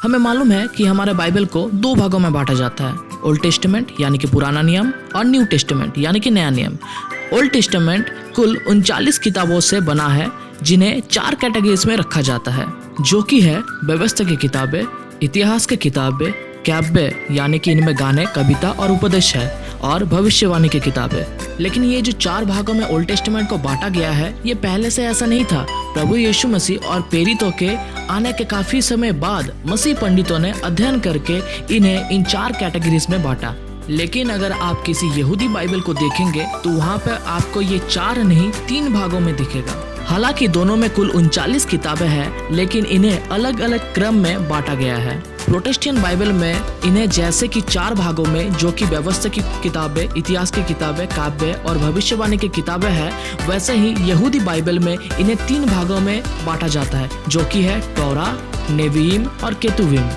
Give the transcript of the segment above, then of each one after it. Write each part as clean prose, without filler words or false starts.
हमें मालूम है कि हमारे बाइबल को दो भागों में बांटा जाता है, ओल्ड टेस्टामेंट यानी कि पुराना नियम और न्यू टेस्टामेंट यानी कि नया नियम। ओल्ड टेस्टामेंट कुल 39 किताबों से बना है जिन्हें 4 कैटेगरीज में रखा जाता है, जो कि है व्यवस्था की किताबें, इतिहास की किताबें, काव्य यानी कि इनमें गाने, कविता और उपदेश है, और भविष्यवाणी की किताबें। लेकिन ये जो 4 भागों में ओल्ड टेस्टामेंट को बांटा गया है, ये पहले से ऐसा नहीं था। प्रभु यीशु मसीह और प्रेरितों के आने के काफी समय बाद मसीह पंडितों ने अध्ययन करके इन्हें इन 4 कैटेगरीज में बांटा। लेकिन अगर आप किसी यहूदी बाइबल को देखेंगे तो वहाँ पर आपको ये 4 नहीं 3 भागों में दिखेगा। हालांकि दोनों में कुल 39 किताबें हैं, लेकिन इन्हें अलग अलग क्रम में बांटा गया है। प्रोटेस्टेंट बाइबल में इन्हें जैसे कि 4 भागों में, जो कि व्यवस्था की किताबें, इतिहास की किताबें, काव्य और भविष्यवाणी की किताबें हैं, वैसे ही यहूदी बाइबल में इन्हें 3 भागों में बांटा जाता है, जो कि है टोरा, नेवियिम और केतुबिम।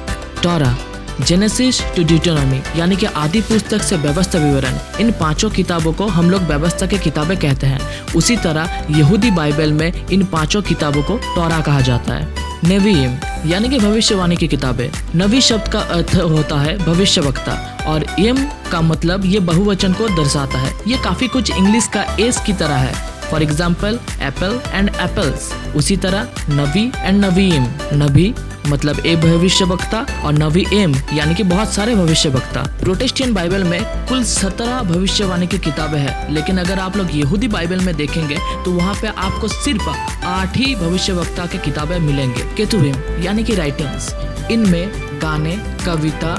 टोरा जेनेसिस टू ड्यूटेरोनॉमी यानी कि आदि पुस्तक से व्यवस्था विवरण, इन 5 किताबों को हम लोग व्यवस्था की किताबें कहते हैं। उसी तरह यहूदी बाइबल में इन 5 किताबों को टोरा कहा जाता है। नेवियिम यानी कि भविष्यवाणी की किताबें। नबी शब्द का अर्थ होता है भविष्यवक्ता और यम का मतलब ये बहुवचन को दर्शाता है। ये काफी कुछ इंग्लिश का एस की तरह है। For example Apple and apples. उसी तरह नबी एंड नवीयिम, नबी मतलब एक भविष्यवक्ता और नवी एम यानी कि बहुत सारे भविष्यवक्ता। प्रोटेस्टेंट बाइबल में कुल 17 भविष्यवाणी की किताबें हैं, लेकिन अगर आप लोग यहूदी बाइबल में देखेंगे तो वहाँ पे आपको सिर्फ 8 ही भविष्यवक्ता की किताबें मिलेंगे। केतुबिम यानी कि राइटिंग्स, इनमें गाने, कविता,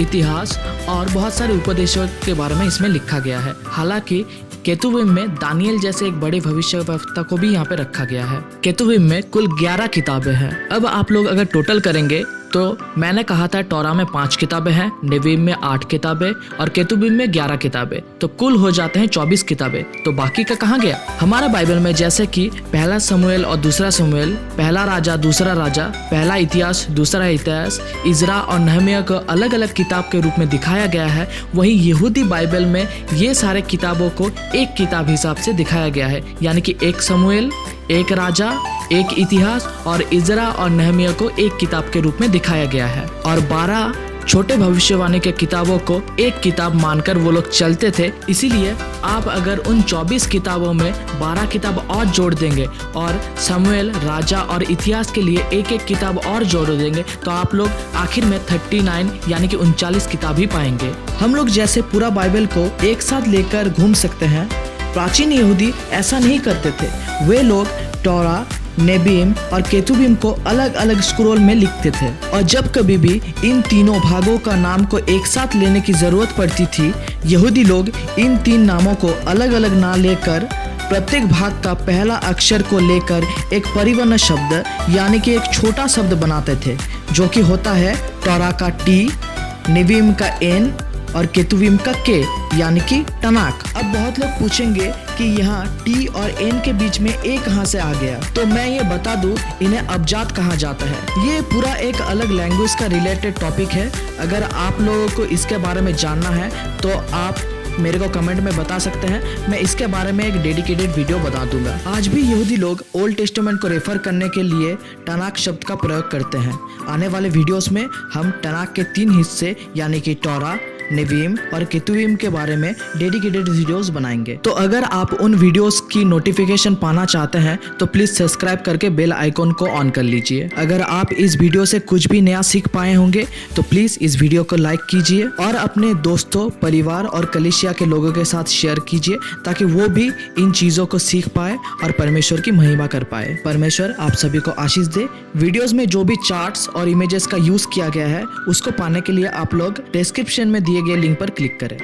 इतिहास और बहुत सारे उपदेशों के बारे में इसमें लिखा गया है। हालांकि केतुबिम में दानियल जैसे एक बड़े भविष्यवक्ता को भी यहाँ पे रखा गया है। केतुबिम में कुल 11 किताबें हैं। अब आप लोग अगर टोटल करेंगे तो मैंने कहा था टोरा में 5 किताबें हैं, नेवियिम में 8 किताबें और केतुबिम में 11 किताबें, तो कुल हो जाते हैं 24 किताबें। तो बाकी का कहाँ गया? हमारा बाइबल में जैसे कि पहला शमूएल और दूसरा शमूएल, पहला राजा दूसरा राजा, पहला इतिहास दूसरा इतिहास, इजरा और नहमिया को अलग अलग किताब के रूप में दिखाया गया है, वहीं यहूदी बाइबल में ये सारे किताबों को एक किताब हिसाब से दिखाया गया है, यानी कि एक शमूएल, एक राजा, एक इतिहास और इजरा और नहमिया को एक किताब के रूप में दिखाया गया है। और 12 छोटे भविष्यवाणी के किताबों को एक किताब मानकर वो लोग चलते थे। इसीलिए आप अगर उन 24 किताबों में 12 किताब और जोड़ देंगे और शमूएल, राजा और इतिहास के लिए एक एक किताब और जोड़ देंगे तो आप लोग आखिर में 39 यानी कि 39 किताब ही पाएंगे। हम लोग जैसे पूरा बाइबल को एक साथ लेकर घूम सकते हैं, प्राचीन यहूदी ऐसा नहीं करते थे। वे लोग टोरा, नेवियिम और केतुबिम को अलग अलग स्क्रोल में लिखते थे, और जब कभी भी इन तीनों भागों का नाम को एक साथ लेने की जरूरत पड़ती थी, यहूदी लोग इन 3 नामों को अलग अलग ना लेकर प्रत्येक भाग का पहला अक्षर को लेकर एक परिवर्ण शब्द यानी कि एक छोटा शब्द बनाते थे, जो कि होता है टोरा का टी, नेवियिम का एन और केतुबिम का के यानी कि टनाक। अब बहुत लोग पूछेंगे कि यहाँ टी और एन के बीच में ए कहाँ से आ गया, तो मैं ये बता दूं, इन्हें अबजात कहा जाता है। ये पूरा एक अलग लैंग्वेज का रिलेटेड टॉपिक है। अगर आप लोगों को इसके बारे में जानना है तो आप मेरे को कमेंट में बता सकते हैं, मैं इसके बारे में एक डेडिकेटेड वीडियो बता दूंगा। आज भी यहूदी लोग ओल्ड टेस्टामेंट को रेफर करने के लिए टनाक शब्द का प्रयोग करते हैं। आने वाले वीडियोस में हम टनाक के 3 हिस्से यानी कि टोरा, नेवियिम और केतुबिम के बारे में डेडिकेटेड वीडियोस बनाएंगे। तो अगर आप उन वीडियोस की नोटिफिकेशन पाना चाहते हैं तो प्लीज सब्सक्राइब करके बेल आइकॉन को ऑन कर लीजिए। अगर आप इस वीडियो से कुछ भी नया सीख पाए होंगे तो प्लीज इस वीडियो को लाइक कीजिए और अपने दोस्तों, परिवार और कलीसिया के लोगों के साथ शेयर कीजिए, ताकि वो भी इन चीजों को सीख पाए और परमेश्वर की महिमा कर पाए। परमेश्वर आप सभी को आशीष दे। वीडियोस में जो भी चार्ट्स और इमेजेस का यूज किया गया है उसको पाने के लिए आप लोग डिस्क्रिप्शन में दिए गए लिंक पर क्लिक करें।